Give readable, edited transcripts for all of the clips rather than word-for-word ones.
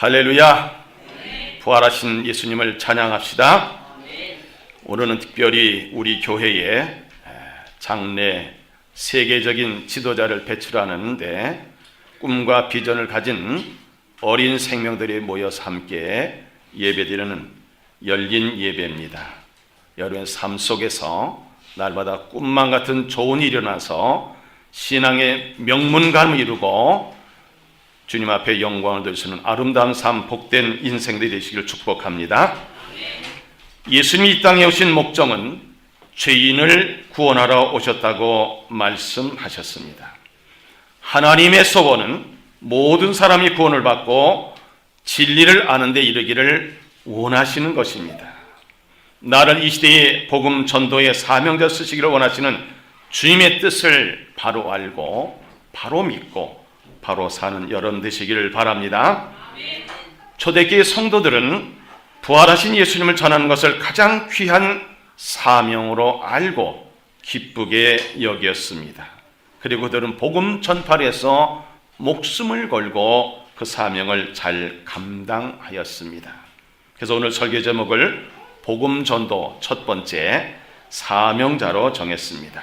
할렐루야. 부활하신 예수님을 찬양합시다. 오늘은 특별히 우리 교회에 장래 세계적인 지도자를 배출하는데 꿈과 비전을 가진 어린 생명들이 모여서 함께 예배드리는 열린 예배입니다. 여러분의 삶 속에서 날마다 꿈만 같은 좋은 일이 일어나서 신앙의 명문감을 이루고 주님 앞에 영광을 돌리시는 아름다운 삶, 복된 인생들이 되시기를 축복합니다. 예수님이 이 땅에 오신 목적은 죄인을 구원하러 오셨다고 말씀하셨습니다. 하나님의 소원은 모든 사람이 구원을 받고 진리를 아는 데 이르기를 원하시는 것입니다. 나를 이 시대의 복음 전도의 사명자 쓰시기를 원하시는 주님의 뜻을 바로 알고 바로 믿고 바로 사는 여러분 되시기를 바랍니다. 초대교회 성도들은 부활하신 예수님을 전하는 것을 가장 귀한 사명으로 알고 기쁘게 여겼습니다. 그리고 그들은 복음 전파에서 목숨을 걸고 그 사명을 잘 감당하였습니다. 그래서 오늘 설교 제목을 복음 전도 첫 번째 사명자로 정했습니다.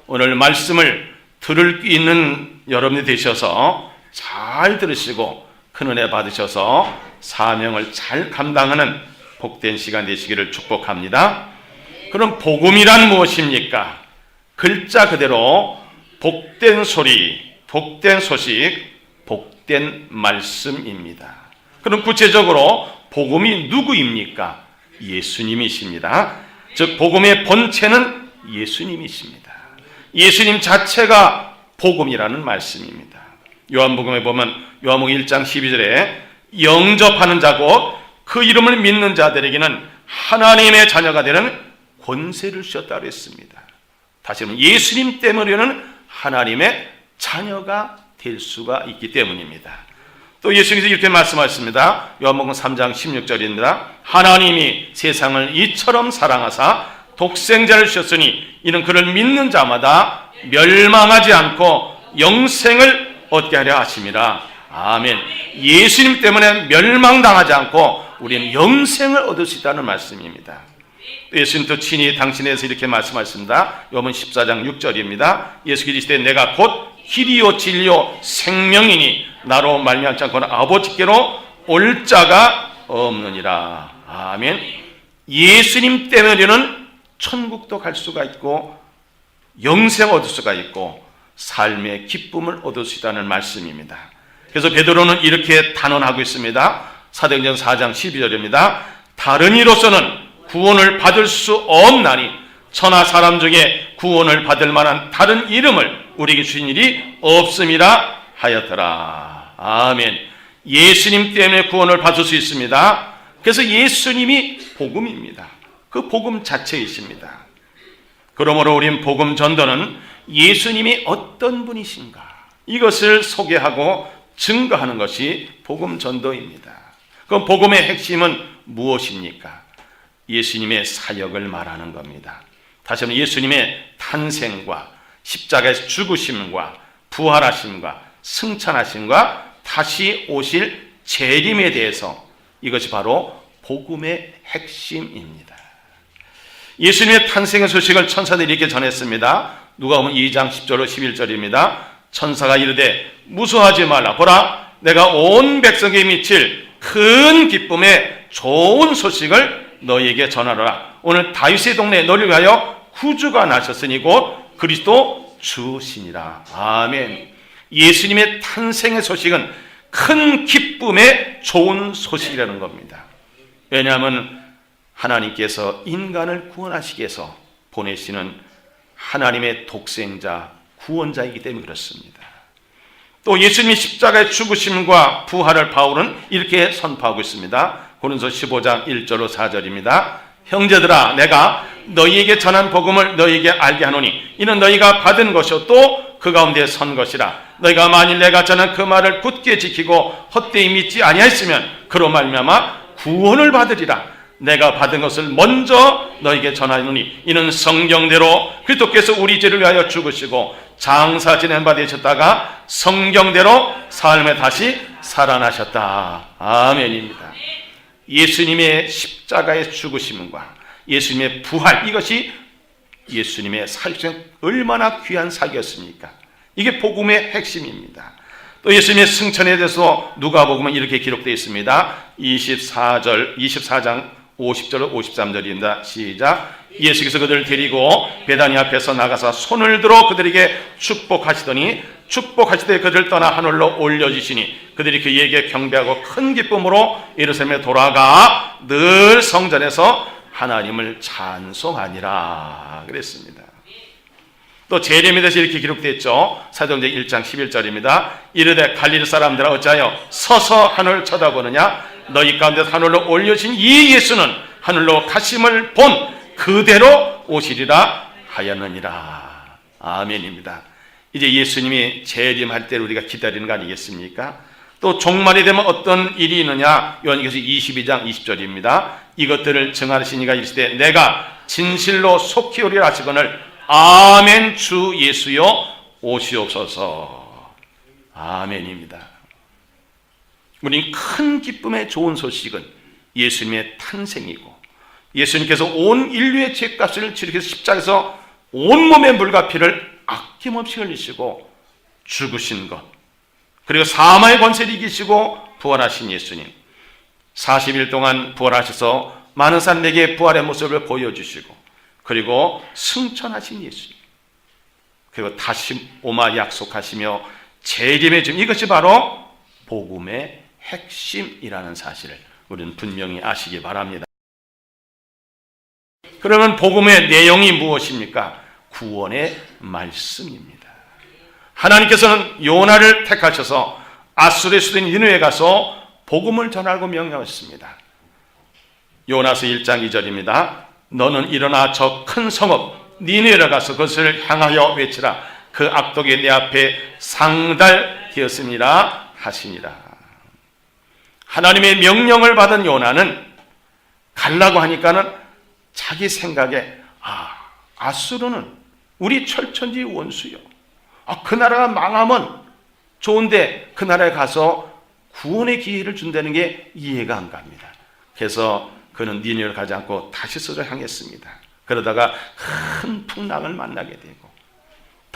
오늘 말씀을 들을 수 있는 여러분이 되셔서 잘 들으시고 큰 은혜 받으셔서 사명을 잘 감당하는 복된 시간 되시기를 축복합니다. 그럼 복음이란 무엇입니까? 글자 그대로 복된 소리, 복된 소식, 복된 말씀입니다. 그럼 구체적으로 복음이 누구입니까? 예수님이십니다. 즉 복음의 본체는 예수님이십니다. 예수님 자체가 복음이라는 말씀입니다. 요한복음에 보면 요한복음 1장 12절에 영접하는 자고 그 이름을 믿는 자들에게는 하나님의 자녀가 되는 권세를 주셨다고 했습니다. 다시 말하면 예수님 때문에는 하나님의 자녀가 될 수가 있기 때문입니다. 또 예수님께서 이렇게 말씀하셨습니다. 요한복음 3장 16절입니다. 하나님이 세상을 이처럼 사랑하사 독생자를 주셨으니 이는 그를 믿는 자마다 멸망하지 않고 영생을 얻게 하려 하심이라. 아멘. 예수님 때문에 멸망당하지 않고 우리는 영생을 얻을 수 있다는 말씀입니다. 예수님도 친히 당신에 대해서 이렇게 말씀하셨습니다. 요한복음 14장 6절입니다. 예수께서 이르시되 내가 곧 길이요 진리요 생명이니 나로 말미암지 않고는 아버지께로 올 자가 없느니라. 아멘. 예수님 때문에는 천국도 갈 수가 있고 영생 얻을 수가 있고 삶의 기쁨을 얻을 수 있다는 말씀입니다. 그래서 베드로는 이렇게 단언하고 있습니다. 사도행전 4장 12절입니다. 다른 이로서는 구원을 받을 수 없나니 천하 사람 중에 구원을 받을 만한 다른 이름을 우리에게 주신 일이 없음이라 하였더라. 아멘. 예수님 때문에 구원을 받을 수 있습니다. 그래서 예수님이 복음입니다. 그 복음 자체이십니다. 그러므로 우린 복음 전도는 예수님이 어떤 분이신가 이것을 소개하고 증거하는 것이 복음 전도입니다. 그럼 복음의 핵심은 무엇입니까? 예수님의 사역을 말하는 겁니다. 다시 한번 예수님의 탄생과 십자가에서 죽으심과 부활하심과 승천하심과 다시 오실 재림에 대해서 이것이 바로 복음의 핵심입니다. 예수님의 탄생의 소식을 천사들이 이렇게 전했습니다. 누가복음 2장 10절로 11절입니다. 천사가 이르되 무서워하지 말라. 보라 내가 온 백성에게 미칠 큰 기쁨의 좋은 소식을 너희에게 전하노라. 오늘 다윗의 동네에 너를 위하여 구주가 나셨으니 곧 그리스도 주시니라. 아멘. 예수님의 탄생의 소식은 큰 기쁨의 좋은 소식이라는 겁니다. 왜냐하면 하나님께서 인간을 구원하시기 위해서 보내시는 하나님의 독생자, 구원자이기 때문에 그렇습니다. 또 예수님이 십자가의 죽으심과 부활을 바울은 이렇게 선포하고 있습니다. 고린도서 15장 1절로 4절입니다. 형제들아 내가 너희에게 전한 복음을 너희에게 알게 하노니 이는 너희가 받은 것이요 또 그 가운데 선 것이라. 너희가 만일 내가 전한 그 말을 굳게 지키고 헛되이 믿지 아니하였으면 그로 말미암아 구원을 받으리라. 내가 받은 것을 먼저 너에게 전하노니 이는 성경대로 그리스도께서 우리 죄를 위하여 죽으시고 장사 지낸 바 되셨다가 성경대로 삶에 다시 살아나셨다. 아멘입니다. 예수님의 십자가의 죽으심과 예수님의 부활, 이것이 예수님의 사역생 얼마나 귀한 사역이었습니까? 이게 복음의 핵심입니다. 또 예수님의 승천에 대해서 누가복음은 이렇게 기록되어 있습니다. 24장 50절 53절입니다. 시작. 예수께서 그들을 데리고 베다니 앞에서 나가서 손을 들어 그들에게 축복하시더니 축복하시되 그들을 떠나 하늘로 올려주시니 그들이 그에게 경배하고 큰 기쁨으로 예루살렘에 돌아가 늘 성전에서 하나님을 찬송하니라 그랬습니다. 또 재림에 대해서 이렇게 기록됐죠. 사도행전 1장 11절입니다. 이르되 갈릴리 사람들아 어찌하여 서서 하늘을 쳐다보느냐 너희 가운데 하늘로 올려진 이 예수는 하늘로 가심을 본 그대로 오시리라 하였느니라. 아멘입니다. 이제 예수님이 재림할 때를 우리가 기다리는 거 아니겠습니까? 또 종말이 되면 어떤 일이 있느냐? 요한계시록 22장 20절입니다. 이것들을 증하시는 이가 이르시되 내가 진실로 속히 오리라 하시거늘 아멘. 주 예수여 오시옵소서. 아멘입니다. 우리는 큰 기쁨의 좋은 소식은 예수님의 탄생이고 예수님께서 온 인류의 죄값을 치르기 위해서 십자가에서 온몸의 물과 피를 아낌없이 흘리시고 죽으신 것, 그리고 사망의 권세를 이기시고 부활하신 예수님, 40일 동안 부활하셔서 많은 사람에게 부활의 모습을 보여주시고 그리고 승천하신 예수님, 그리고 다시 오마 약속하시며 재림의 주, 이것이 바로 복음의 핵심이라는 사실을 우리는 분명히 아시기 바랍니다. 그러면 복음의 내용이 무엇입니까? 구원의 말씀입니다. 하나님께서는 요나를 택하셔서 아수르의 수도인 니느웨에 가서 복음을 전하고 명령했습니다. 요나서 1장 2절입니다. 너는 일어나 저 큰 성읍 니느웨로 가서 그것을 향하여 외치라. 그 악독이 내 앞에 상달되었습니다 하시니라. 하나님의 명령을 받은 요나는 가려고 하니까는 자기 생각에 아수르는 우리 철천지 원수요. 그 나라가 망하면 좋은데 그 나라에 가서 구원의 기회를 준다는 게 이해가 안 갑니다. 그래서 그는 니느웨를 가지 않고 다시스로 향했습니다. 그러다가 큰 풍랑을 만나게 되고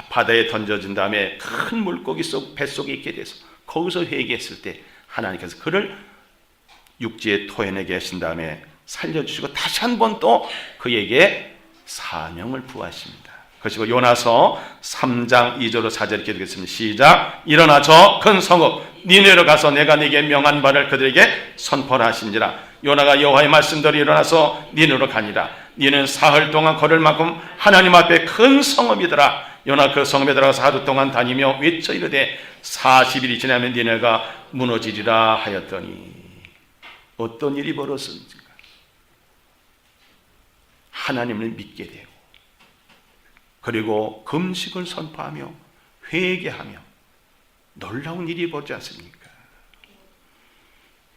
바다에 던져진 다음에 큰 물고기 속 뱃속에 있게 돼서 거기서 회개했을 때 하나님께서 그를 육지에 토해내게 하신 다음에 살려주시고 다시 한 번 또 그에게 사명을 부하십니다. 그것이고 요나서 3장 2절로 4절 이렇게 되겠습니다. 시작. 일어나 저 큰 성읍 니느웨로 가서 내가 네게 명한 바를 그들에게 선포를 하신지라. 요나가 여호와의 말씀대로 일어나서 니느웨로 가니라. 니는 사흘 동안 걸을 만큼 하나님 앞에 큰 성읍이더라. 요나 그 성읍에 들어가서 하루 동안 다니며 외쳐 이르되 40일이 지나면 니느웨가 무너지리라 하였더니 어떤 일이 벌어졌는가? 하나님을 믿게 되고 그리고 금식을 선포하며 회개하며 놀라운 일이 벌어지지 않습니까?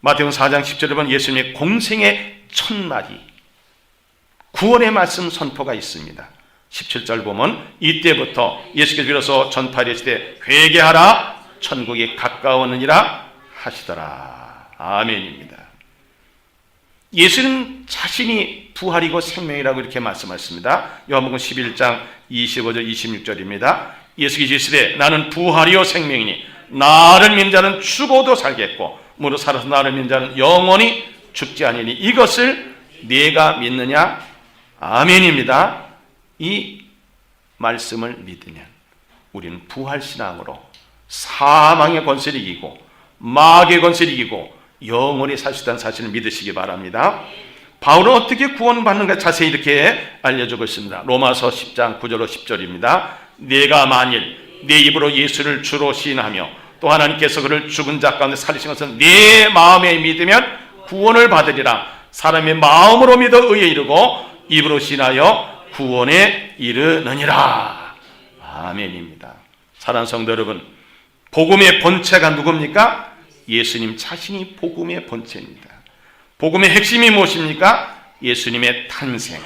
마태복음 4장 10절에 보면 예수님의 공생의 첫마디 구원의 말씀 선포가 있습니다. 17절 보면 이때부터 예수께서 비로소 전파하시되 회개하라 천국이 가까웠느니라 하시더라. 아멘입니다. 예수는 자신이 부활이고 생명이라고 이렇게 말씀하셨습니다. 요한복음 11장 25절 26절입니다. 예수께서 이르시되 나는 부활이요 생명이니 나를 믿는 자는 죽어도 살겠고 무릇 살아서 나를 믿는 자는 영원히 죽지 아니니 이것을 네가 믿느냐? 아멘입니다. 이 말씀을 믿으면 우리는 부활신앙으로 사망의 권세를 이기고 마귀의 권세를 이기고 영원히 살 수 있다는 사실을 믿으시기 바랍니다. 바울은 어떻게 구원받는가 자세히 이렇게 알려주고 있습니다. 로마서 10장 9절로 10절입니다. 네가 만일 네 입으로 예수를 주로 시인하며 또 하나님께서 그를 죽은 자 가운데 살리신 것은 네 마음에 믿으면 구원을 받으리라. 사람의 마음으로 믿어 의에 이르고 입으로 시인하여 구원에 이르느니라. 아멘입니다. 사랑하는 성도 여러분, 복음의 본체가 누굽니까? 예수님 자신이 복음의 본체입니다. 복음의 핵심이 무엇입니까? 예수님의 탄생,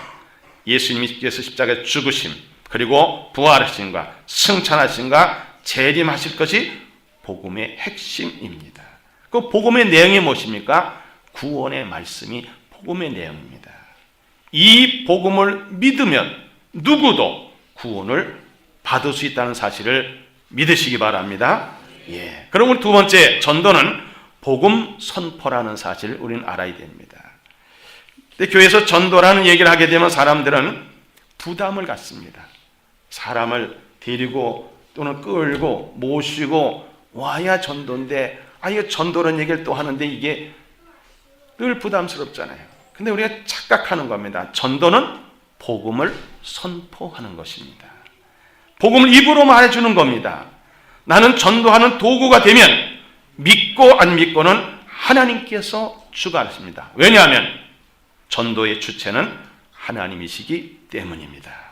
예수님께서 십자가에 죽으심, 그리고 부활하심과 승천하심과 재림하실 것이 복음의 핵심입니다. 그 복음의 내용이 무엇입니까? 구원의 말씀이 복음의 내용입니다. 이 복음을 믿으면 누구도 구원을 받을 수 있다는 사실을 믿으시기 바랍니다. 예. 그러면 두 번째, 전도는 복음 선포라는 사실을 우리는 알아야 됩니다. 근데 교회에서 전도라는 얘기를 하게 되면 사람들은 부담을 갖습니다. 사람을 데리고 또는 끌고 모시고 와야 전도인데, 이거 전도라는 얘기를 또 하는데 이게 늘 부담스럽잖아요. 근데 우리가 착각하는 겁니다. 전도는 복음을 선포하는 것입니다. 복음을 입으로 말해주는 겁니다. 나는 전도하는 도구가 되면 믿고 안 믿고는 하나님께서 주관하십니다. 왜냐하면 전도의 주체는 하나님이시기 때문입니다.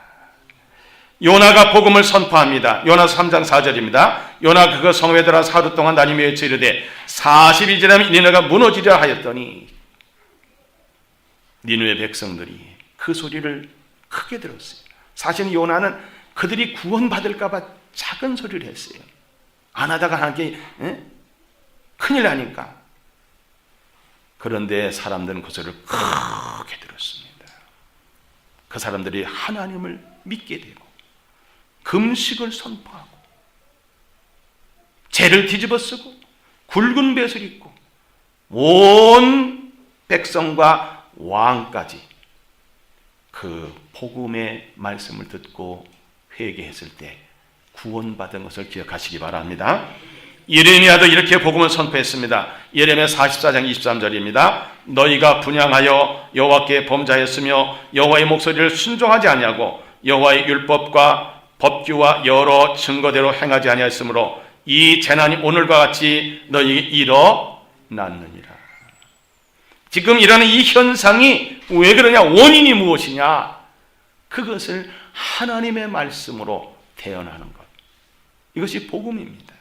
요나가 복음을 선포합니다. 요나서 3장 4절입니다. 요나 그가 성읍에 들어가서 하루 동안 다니며 외쳐 이르되 40일 지나면 니네가 무너지려 하였더니 니느웨 백성들이 그 소리를 크게 들었어요. 사실 요나는 그들이 구원받을까 봐 작은 소리를 했어요. 안 하다가 하게 큰일 나니까. 그런데 사람들은 그 소리를 크게 들었습니다. 그 사람들이 하나님을 믿게 되고 금식을 선포하고 죄를 뒤집어쓰고 굵은 뱃을 입고 온 백성과 왕까지 그 복음의 말씀을 듣고 회개했을 때 구원받은 것을 기억하시기 바랍니다. 예레미야도 이렇게 복음을 선포했습니다. 예레미야 44장 23절입니다. 너희가 분향하여 여호와께 범죄하였으며 여호와의 목소리를 순종하지 아니하고 여호와의 율법과 법규와 여러 증거대로 행하지 아니하였으므로 이 재난이 오늘과 같이 너희에게 일어났느니라. 지금 일어나는 이 현상이 왜 그러냐? 원인이 무엇이냐? 그것을 하나님의 말씀으로 태어나는 것. 이것이 복음입니다.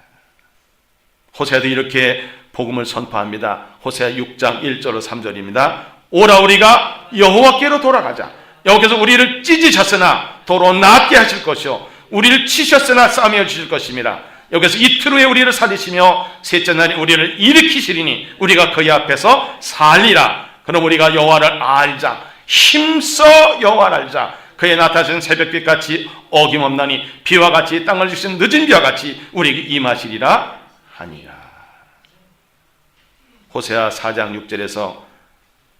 호세아도 이렇게 복음을 선포합니다. 호세아 6장 1절로 3절입니다. 오라 우리가 여호와께로 돌아가자. 여호와께서 우리를 찢으셨으나 도로 낫게 하실 것이요 우리를 치셨으나 싸매어 주실 것입니다. 여기서 이틀 후에 우리를 살리시며 셋째 날에 우리를 일으키시리니 우리가 그의 앞에서 살리라. 그럼 우리가 여호와를 알자. 힘써 여호와를 알자. 그의 나타나신 새벽빛같이 어김없나니 비와 같이 땅을 주신 늦은 비와 같이 우리에게 임하시리라 하니라. 호세아 4장 6절에서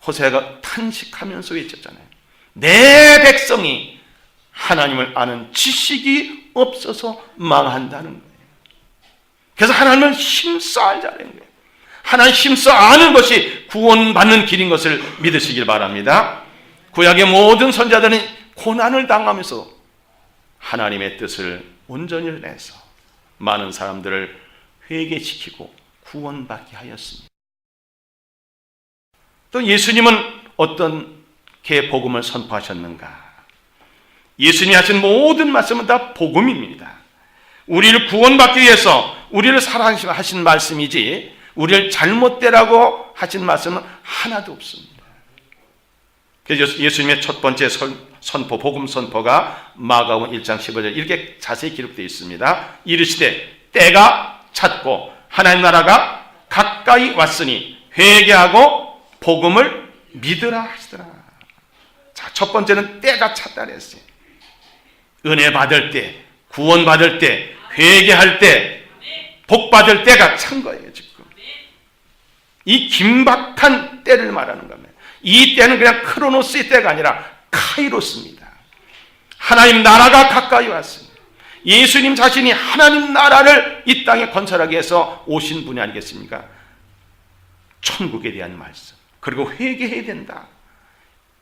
호세아가 탄식하면서 외쳤잖아요. 내 백성이 하나님을 아는 지식이 없어서 망한다는 거예요. 그래서 하나님을 힘써 알자는 거예요. 하나님 힘써 아는 것이 구원받는 길인 것을 믿으시길 바랍니다. 구약의 모든 선자들은 고난을 당하면서 하나님의 뜻을 온전히 내서 많은 사람들을 회개시키고 구원받게 하였습니다. 또 예수님은 어떻게 복음을 선포하셨는가? 예수님이 하신 모든 말씀은 다 복음입니다. 우리를 구원받기 위해서 우리를 사랑하신 말씀이지 우리를 잘못되라고 하신 말씀은 하나도 없습니다. 그래서 예수님의 첫 번째 선포, 복음 선포가 마가복음 1장 15절 이렇게 자세히 기록되어 있습니다. 이르시되 때가 찼고 하나님 나라가 가까이 왔으니 회개하고 복음을 믿으라 하시더라. 자, 첫 번째는 때가 찼다 그랬어요. 은혜 받을 때, 구원 받을 때, 회개할 때, 복 받을 때가 찬 거예요, 지금. 이 긴박한 때를 말하는 겁니다. 이 때는 그냥 크로노스의 때가 아니라 카이로스입니다. 하나님 나라가 가까이 왔습니다. 예수님 자신이 하나님 나라를 이 땅에 건설하기 위해서 오신 분이 아니겠습니까? 천국에 대한 말씀. 그리고 회개해야 된다.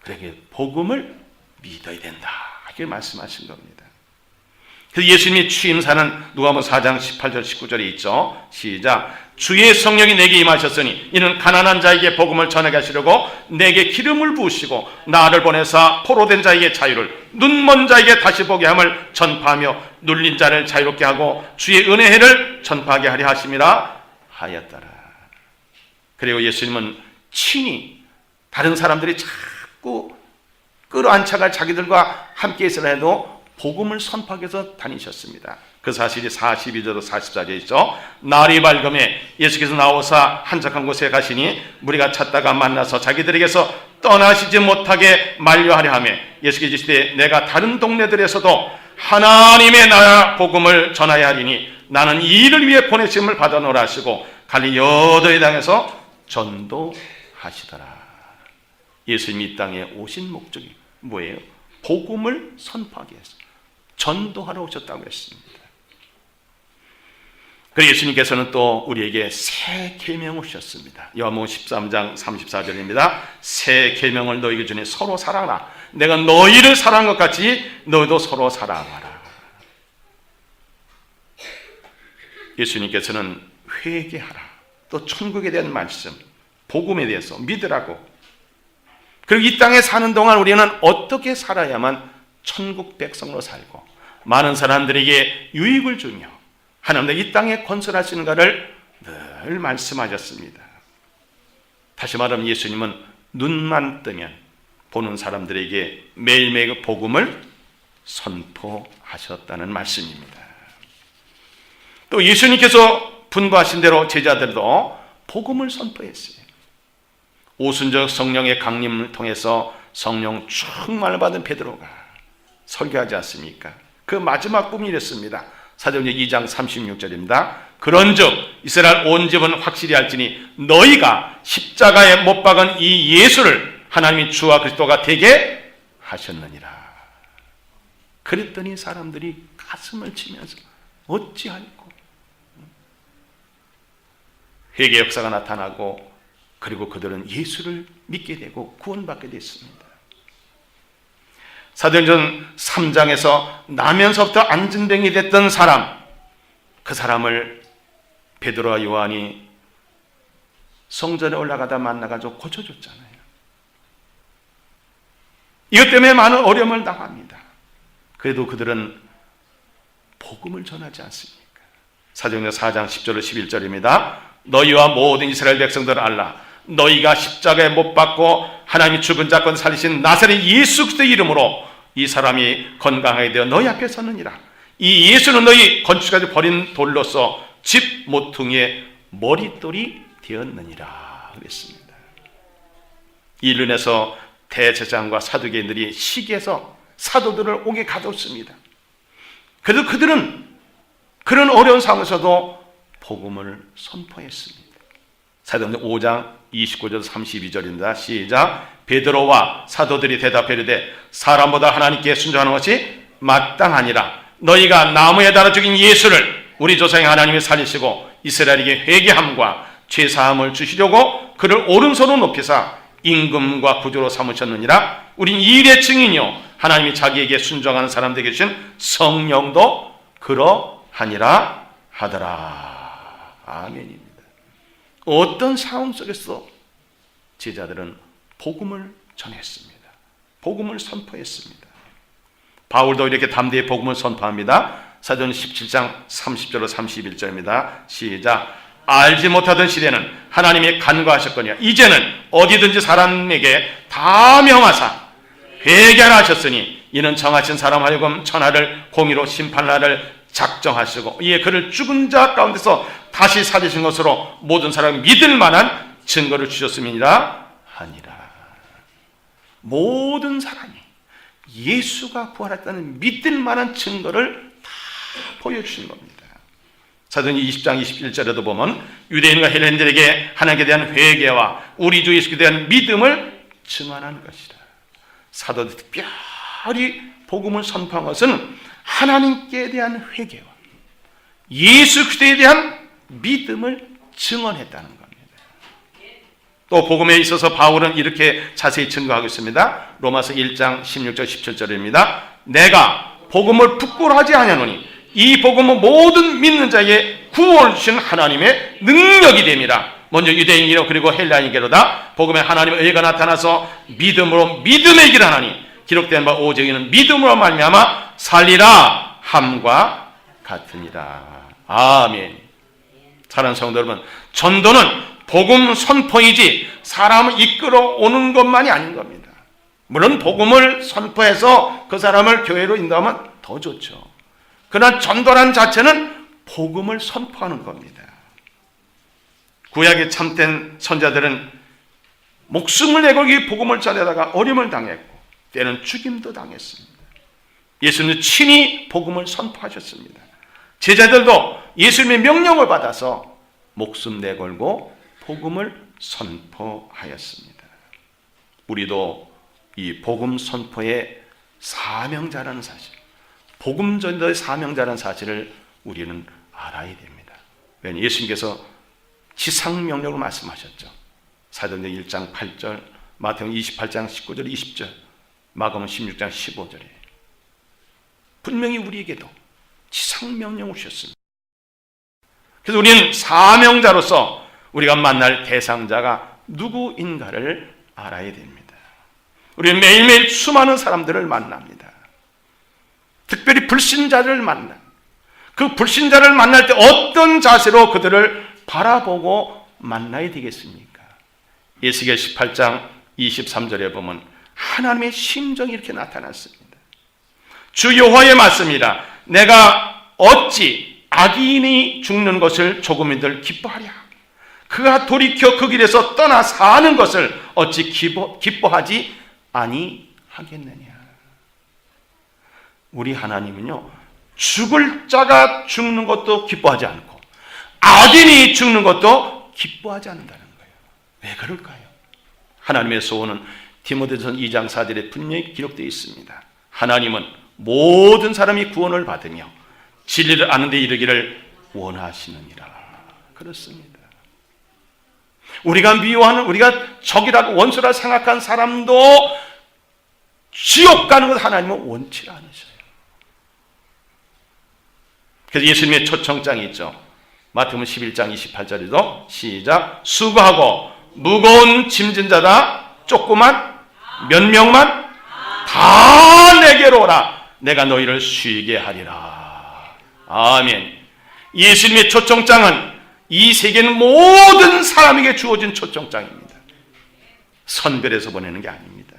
그러게 복음을 믿어야 된다. 이렇게 말씀하신 겁니다. 그래서 예수님의 취임사는 누가복음 4장 18절 19절에 있죠. 시작. 주의 성령이 내게 임하셨으니 이는 가난한 자에게 복음을 전하게 하시려고 내게 기름을 부으시고 나를 보내사 포로된 자에게 자유를 눈먼 자에게 다시 보게 함을 전파하며 눌린 자를 자유롭게 하고 주의 은혜의 해를 전파하게 하려 하심이라 하였더라. 그리고 예수님은 친히 다른 사람들이 자꾸 끌어안혀갈 자기들과 함께 있으라 해도 복음을 선포하기 위해서 다니셨습니다. 그 사실이 42절 44절에 있죠. 날이 밝음에 예수께서 나오사 한적한 곳에 가시니 무리가 찾다가 만나서 자기들에게서 떠나시지 못하게 만류하려 하며 예수께서 이르시되 내가 다른 동네들에서도 하나님의 나라 복음을 전하여 하리니 나는 이 일을 위해 보내심을 받아노라 하시고 갈릴리 여도의 땅에서 전도하시더라. 예수님이 이 땅에 오신 목적이 뭐예요? 복음을 선포하기 위해서 전도하러 오셨다고 했습니다. 그리고 예수님께서는 또 우리에게 새 계명을 주셨습니다. 요한복음 13장 34절입니다. 새 계명을 너희에게 주니 서로 사랑하라. 내가 너희를 사랑한 것 같이 너희도 서로 사랑하라. 예수님께서는 회개하라, 또 천국에 대한 말씀, 복음에 대해서 믿으라고. 그리고 이 땅에 사는 동안 우리는 어떻게 살아야만 천국 백성으로 살고 많은 사람들에게 유익을 주며 하나님의 이 땅에 건설하시는가를 늘 말씀하셨습니다. 다시 말하면 예수님은 눈만 뜨면 보는 사람들에게 매일매일 복음을 선포하셨다는 말씀입니다. 또 예수님께서 분부하신 대로 제자들도 복음을 선포했어요. 오순절 성령의 강림을 통해서 성령 충만을 받은 베드로가 설교하지 않습니까? 그 마지막 꿈이 이랬습니다. 사도행전 2장 36절입니다. 그런즉 이스라엘 온 집은 확실히 알지니 너희가 십자가에 못 박은 이 예수를 하나님이 주와 그리스도가 되게 하셨느니라. 그랬더니 사람들이 가슴을 치면서 어찌할꼬. 회개 역사가 나타나고 그리고 그들은 예수를 믿게 되고 구원받게 됐습니다. 사도행전 3장에서 나면서부터 안진뱅이 됐던 사람, 그 사람을 베드로와 요한이 성전에 올라가다 만나가지고 고쳐줬잖아요. 이것 때문에 많은 어려움을 당합니다. 그래도 그들은 복음을 전하지 않습니까? 사도행전 4장 10절로 11절입니다. 너희와 모든 이스라엘 백성들을 알라. 너희가 십자가에 못 박고 하나님이 죽은 자 가운데 살리신 나사렛 예수 그리스도의 이름으로 이 사람이 건강하게 되어 너희 앞에 섰느니라. 이 예수는 너희 건축까지 버린 돌로서 집 모퉁이의 머릿돌이 되었느니라 그랬습니다. 이로 인해서 대제사장과 사두개인들이 시기해서 사도들을 옥에 가뒀습니다. 그래도 그들은 그런 어려운 상황에서도 복음을 선포했습니다. 사도행전 5장 29절 32절입니다. 시작. 베드로와 사도들이 대답하되 사람보다 하나님께 순종하는 것이 마땅하니라. 너희가 나무에 달아 죽인 예수를 우리 조상의 하나님이 살리시고 이스라엘에게 회개함과 죄사함을 주시려고 그를 오른손으로 높이사 임금과 구주로 삼으셨느니라. 우린 이 일의 증인이요 하나님이 자기에게 순종하는 사람들에게 주신 성령도 그러하니라 하더라. 아멘입니다. 어떤 상황 속에서 제자들은 복음을 전했습니다. 복음을 선포했습니다. 바울도 이렇게 담대히 복음을 선포합니다. 사도행전 17장 30절로 31절입니다. 시작. 알지 못하던 시대는 하나님이 간과하셨거니와 이제는 어디든지 사람에게 다 명하사 회개하라 하셨으니 이는 정하신 사람 하여금 천하를 공의로 심판하를 작정하시고 이에 그를 죽은 자 가운데서 다시 살리신 것으로 모든 사람이 믿을 만한 증거를 주셨음이니라 하니라. 모든 사람이 예수가 부활했다는 믿을 만한 증거를 다 보여주신 겁니다. 사도행전 20장 21절에도 보면 유대인과 헬레인들에게 하나님께 대한 회개와 우리 주 예수께 대한 믿음을 증언하는 것이다. 사도들이 특별히 복음을 선포한 것은 하나님께 대한 회개와 예수 그리스도에 대한 믿음을 증언했다는 겁니다. 또 복음에 있어서 바울은 이렇게 자세히 증거하고 있습니다. 로마서 1장 16절 17절입니다. 내가 복음을 부끄러워하지 아니하노니 이 복음은 모든 믿는 자에게 구원을 주신 하나님의 능력이 됨이라. 먼저 유대인이로 그리고 헬라인에게로다 복음의 하나님의 의가 나타나서 믿음으로 믿음의 길을 하나니 기록된 바 오직 이는 믿음으로 말미암아 살리라 함과 같으니라. 아멘. 사랑하는 성도 여러분, 전도는 복음 선포이지 사람을 이끌어오는 것만이 아닌 겁니다. 물론 복음을 선포해서 그 사람을 교회로 인도하면 더 좋죠. 그러나 전도란 자체는 복음을 선포하는 겁니다. 구약의 참된 선자들은 목숨을 내고 이 복음을 전하다가 어려움을 당했고 때는 죽임도 당했습니다. 예수님은 친히 복음을 선포하셨습니다. 제자들도 예수님의 명령을 받아서 목숨 내걸고 복음을 선포하였습니다. 우리도 이 복음 선포의 사명자라는 사실, 복음 전도의 사명자라는 사실을 우리는 알아야 됩니다. 왜냐하면 예수님께서 지상명령으로 말씀하셨죠. 사도행전 1장 8절, 마태복음 28장 19절 20절, 마가복음 16장 15절에 분명히 우리에게도 지상명령을 주셨습니다. 그래서 우리는 사명자로서 우리가 만날 대상자가 누구인가를 알아야 됩니다. 우리는 매일매일 수많은 사람들을 만납니다. 특별히 불신자를 만나. 그 불신자를 만날 때 어떤 자세로 그들을 바라보고 만나야 되겠습니까? 에스겔 18장 23절에 보면 하나님의 심정이 이렇게 나타났습니다. 주 여호와의 말씀이라 내가 어찌 악인이 죽는 것을 조금이들 기뻐하랴. 그가 돌이켜 그 길에서 떠나 사는 것을 어찌 기뻐하지 아니하겠느냐. 우리 하나님은요, 죽을 자가 죽는 것도 기뻐하지 않고 악인이 죽는 것도 기뻐하지 않는다는 거예요. 왜 그럴까요? 하나님의 소원은 디모데전서 2장 4절에 분명히 기록되어 있습니다. 하나님은 모든 사람이 구원을 받으며 진리를 아는 데 이르기를 원하시느니라. 그렇습니다. 우리가 미워하는, 우리가 적이라고 원수라 생각한 사람도 지옥 가는 것 하나님은 원치 않으셔요. 그래서 예수님의 초청장이 있죠. 마태복음 11장 28절에도 시작. 수고하고 무거운 짐진 자다 조그만 몇 명만 다 내게로 오라. 내가 너희를 쉬게 하리라. 아멘. 예수님의 초청장은 이 세계는 모든 사람에게 주어진 초청장입니다. 선별해서 보내는 게 아닙니다.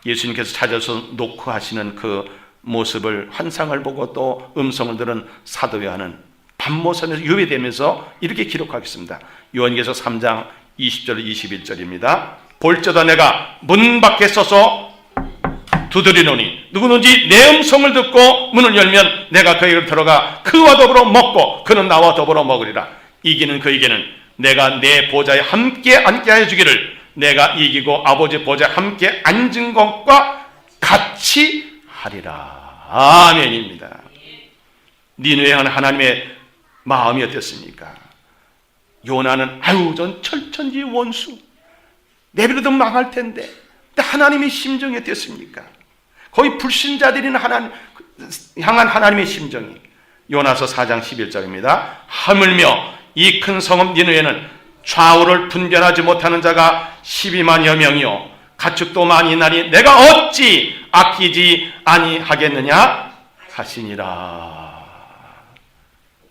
예수님께서 찾아서 녹화하시는 그 모습을, 환상을 보고 또 음성을 들은 사도 요한은 밤모선에서 유배되면서 이렇게 기록하겠습니다. 요한계시록 3장 20절 21절입니다. 볼지어다 내가 문 밖에 서서 두드리노니 누구든지 내 음성을 듣고 문을 열면 내가 그에게로 들어가 그와 더불어 먹고 그는 나와 더불어 먹으리라. 이기는 그에게는 내가 내 보좌에 함께 앉게 하여 주기를 내가 이기고 아버지 보좌에 함께 앉은 것과 같이 하리라. 아멘입니다. 니느웨에 하나님의 마음이 어땠습니까? 요나는 아유 전 철천지 원수 내버려도 망할 텐데, 근데 하나님의 심정이 어땠습니까? 거의 불신자들인 하나님 향한 하나님의 심정이 요나서 4장 11절입니다. 하물며 이 큰 성읍 니느웨는 좌우를 분별하지 못하는 자가 12만여 명이요 가축도 많이 있나니 내가 어찌 아끼지 아니하겠느냐 하시니라.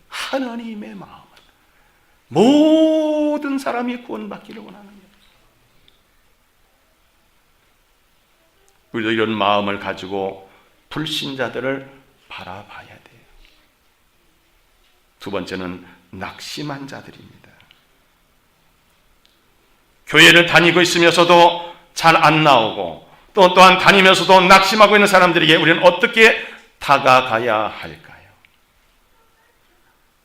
하나님의 마음은 모든 사람이 구원받기를 원하는 거예요. 우리도 이런 마음을 가지고 불신자들을 바라봐야 돼요. 두 번째는 낙심한 자들입니다. 교회를 다니고 있으면서도 잘 안 나오고 또한 다니면서도 낙심하고 있는 사람들에게 우리는 어떻게 다가가야 할까요?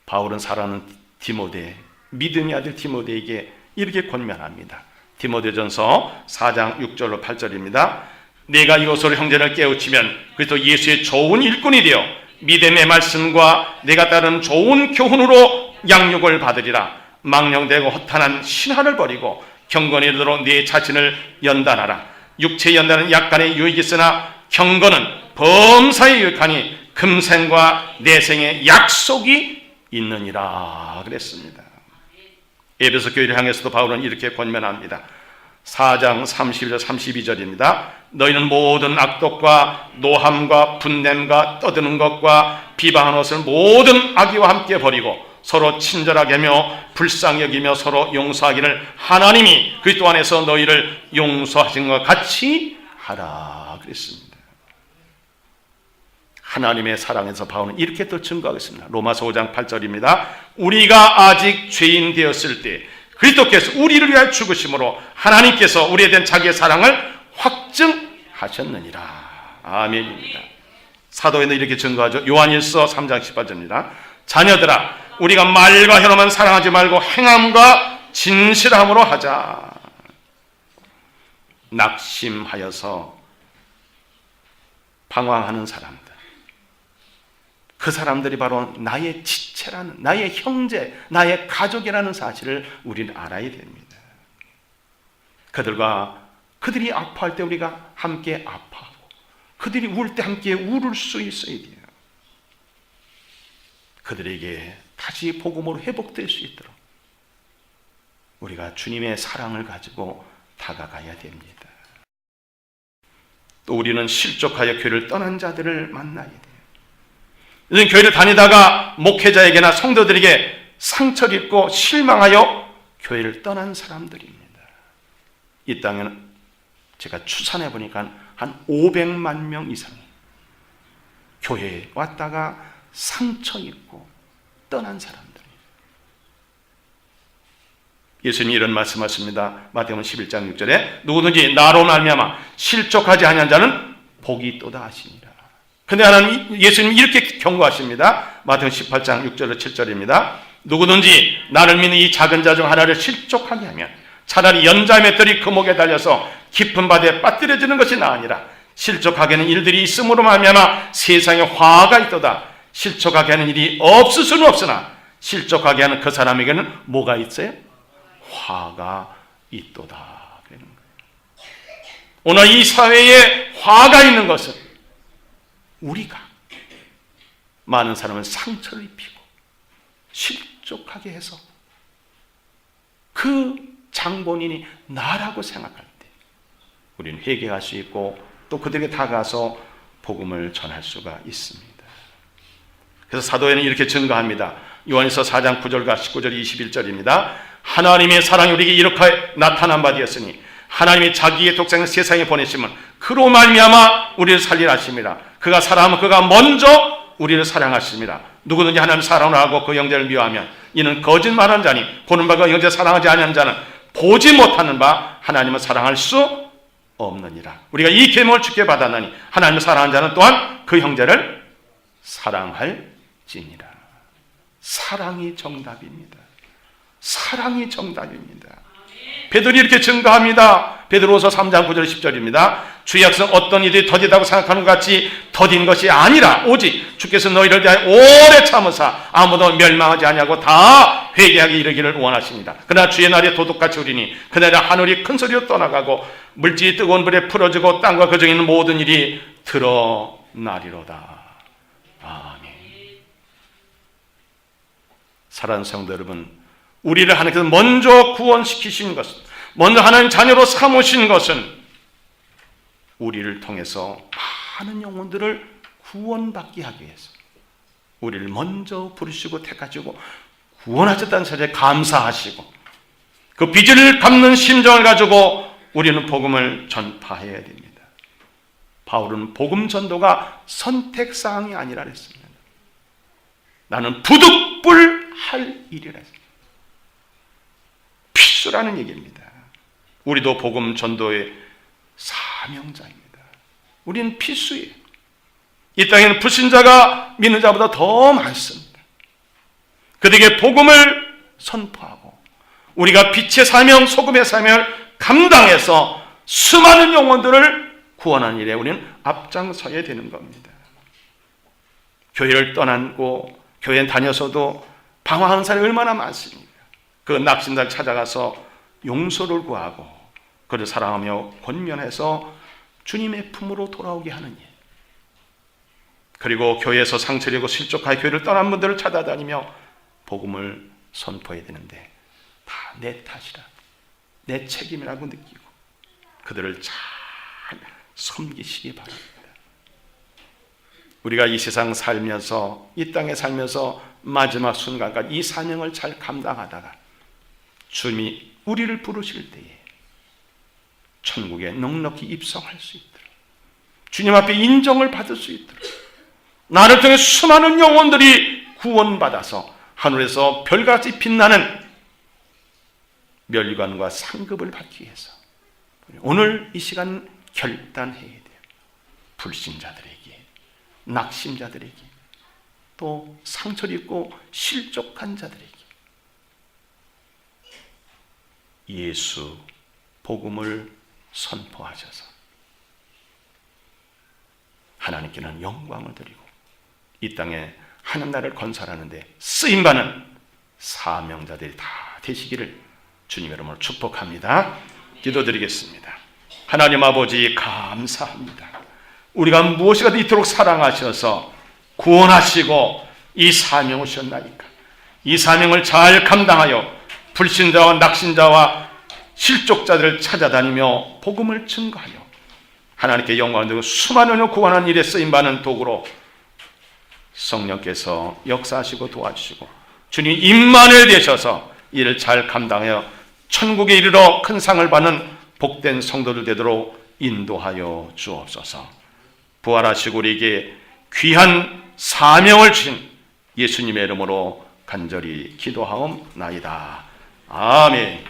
바울은 사랑하는 디모데, 믿음의 아들 디모데에게 이렇게 권면합니다. 디모데전서 4장 6절로 8절입니다. 내가 이것으로 형제를 깨우치면 그리스도 예수의 좋은 일꾼이 되어 믿음의 말씀과 내가 따른 좋은 교훈으로 양육을 받으리라. 망령되고 허탄한 신화를 버리고 경건에 이르도록 네 자신을 연단하라. 육체의 연단은 약간의 유익이 있으나 경건은 범사에 유익하니 금생과 내생의 약속이 있느니라 그랬습니다. 에베소 교회를 향해서도 바울은 이렇게 권면합니다. 4장 31절 32절입니다. 너희는 모든 악독과 노함과 분냄과 떠드는 것과 비방하는 것을 모든 악의와 함께 버리고 서로 친절하게 하며 불쌍히 여기며 서로 용서하기를 하나님이 그리스도 안에서 너희를 용서하신 것 같이 하라 그랬습니다. 하나님의 사랑에서 바울은 이렇게 또 증거하겠습니다. 로마서 5장 8절입니다. 우리가 아직 죄인 되었을 때 그리스도께서 우리를 위하여 죽으심으로 하나님께서 우리에 대한 자기의 사랑을 확증하셨느니라. 아멘입니다. 사도에는 이렇게 증거하죠. 요한일서 3장 18절입니다. 자녀들아, 우리가 말과 혀로만 사랑하지 말고 행함과 진실함으로 하자. 낙심하여서 방황하는 사람들, 그 사람들이 바로 나의 지체라는, 나의 형제, 나의 가족이라는 사실을 우리는 알아야 됩니다. 그들이 아파할 때 우리가 함께 아파하고, 그들이 울 때 함께 울을 수 있어야 돼요. 그들에게 다시 복음으로 회복될 수 있도록 우리가 주님의 사랑을 가지고 다가가야 됩니다. 또 우리는 실족하여 교회를 떠난 자들을 만나야 돼요. 요즘 교회를 다니다가 목회자에게나 성도들에게 상처를 입고 실망하여 교회를 떠난 사람들입니다. 이 땅에는 제가 추산해 보니까 한 500만 명 이상이 교회에 왔다가 상처 입고 떠난 사람들이에요. 예수님이 이런 말씀하십니다. 마태복음 11장 6절에 누구든지 나로 말미암아 실족하지 아니한 자는 복이 있도다 하시니라. 근데 하나님, 예수님이 이렇게 경고하십니다. 마태복음 18장 6절로 7절입니다. 누구든지 나를 믿는 이 작은 자 중 하나를 실족하게 하면 차라리 연자 맷돌이 그 목에 달려서 깊은 바다에 빠뜨려지는 것이 나으니라. 실족하게 하는 일들이 있음으로 말미암아 세상에 화가 있도다. 실족하게 하는 일이 없을 수는 없으나 실족하게 하는 그 사람에게는 뭐가 있어요? 화가 있도다. 그러는 거예요. 오늘 이 사회에 화가 있는 것은 우리가 많은 사람을 상처를 입히고 실족하게 해서 그 장본인이 나라고 생각할 때 우리는 회개할 수 있고 또 그들에게 다가가서 복음을 전할 수가 있습니다. 그래서 사도에는 이렇게 증거합니다. 요한일서 4장 9절과 19절 21절입니다. 하나님의 사랑이 우리에게 이렇게 나타난 바 되었으니 하나님이 자기의 독생을 세상에 보내심은 그로 말미암아 우리를 살리라 하심이라. 그가 사랑하면 그가 먼저 우리를 사랑하십니다. 누구든지 하나님을 사랑을 하고 그 형제를 미워하면 이는 거짓말하는 자니 보는 바가 형제 사랑하지 아니하는 자는 보지 못하는 바 하나님을 사랑할 수 없느니라. 우리가 이 계명을 주께 받았나니 하나님을 사랑하는 자는 또한 그 형제를 사랑할지니라. 사랑이 정답입니다. 사랑이 정답입니다. 베드로가 이렇게 증거합니다. 베드로서 3장 9절 10절입니다. 주의 약속 어떤 이들이 더디다고 생각하는 것 같이 더딘 것이 아니라 오직 주께서 너희를 대하여 오래 참으사 아무도 멸망하지 아니하고 다 회개하게 이르기를 원하십니다. 그러나 주의 날이 도둑같이 오리니 그날에 하늘이 큰 소리로 떠나가고 물질이 뜨거운 불에 풀어지고 땅과 그 중에 있는 모든 일이 드러나리로다. 아멘. 사랑하는 성도 여러분, 우리를 하나님께서 먼저 구원시키신 것은, 먼저 하나님 자녀로 삼으신 것은 우리를 통해서 많은 영혼들을 구원받게 하기 위해서 우리를 먼저 부르시고 택하시고 구원하셨다는 사실에 감사하시고 그 빚을 갚는 심정을 가지고 우리는 복음을 전파해야 됩니다. 바울은 복음 전도가 선택사항이 아니라 했습니다. 나는 부득불할 일이라 했습니다. 필수라는 얘기입니다. 우리도 복음 전도의 사명자입니다. 우리는 필수예요. 이 땅에는 불신자가 믿는 자보다 더 많습니다. 그들에게 복음을 선포하고 우리가 빛의 사명, 소금의 사명을 감당해서 수많은 영혼들을 구원하는 일에 우리는 앞장서야 되는 겁니다. 교회를 떠나고 교회에 다녀서도 방황하는 사람이 얼마나 많습니까? 그 낙심자를 찾아가서 용서를 구하고 그를 사랑하며 권면해서 주님의 품으로 돌아오게 하는 일. 그리고 교회에서 상처를 입고 실족하여 교회를 떠난 분들을 찾아다니며 복음을 선포해야 되는데 다 내 탓이라, 내 책임이라고 느끼고 그들을 잘 섬기시기 바랍니다. 우리가 이 세상 살면서, 이 땅에 살면서 마지막 순간까지 이 사명을 잘 감당하다가 주님이 우리를 부르실 때에 천국에 넉넉히 입성할 수 있도록, 주님 앞에 인정을 받을 수 있도록 나를 통해 수많은 영혼들이 구원받아서 하늘에서 별같이 빛나는 멸관과 상급을 받기 위해서 오늘 이 시간 결단해야 돼요. 불신자들에게, 낙심자들에게, 또 상처를 입고 실족한 자들에게 예수 복음을 선포하셔서 하나님께는 영광을 드리고 이 땅에 하나님 나라를 건설하는데 쓰임받는 사명자들이 다 되시기를 주님의 이름으로 축복합니다. 기도드리겠습니다. 하나님 아버지 감사합니다. 우리가 무엇이라도 이토록 사랑하셔서 구원하시고 이 사명을 주셨나이까. 이 사명을 잘 감당하여 불신자와 낙신자와 실족자들을 찾아다니며 복음을 증거하여 하나님께 영광을 드리고 수많은 영혼을 구원하는 일에 쓰임받는 도구로 성령께서 역사하시고 도와주시고 주님 임마누엘 되셔서 이를 잘 감당하여 천국에 이르러 큰 상을 받는 복된 성도들 되도록 인도하여 주옵소서. 부활하시고 우리에게 귀한 사명을 주신 예수님의 이름으로 간절히 기도하옵나이다. 아멘.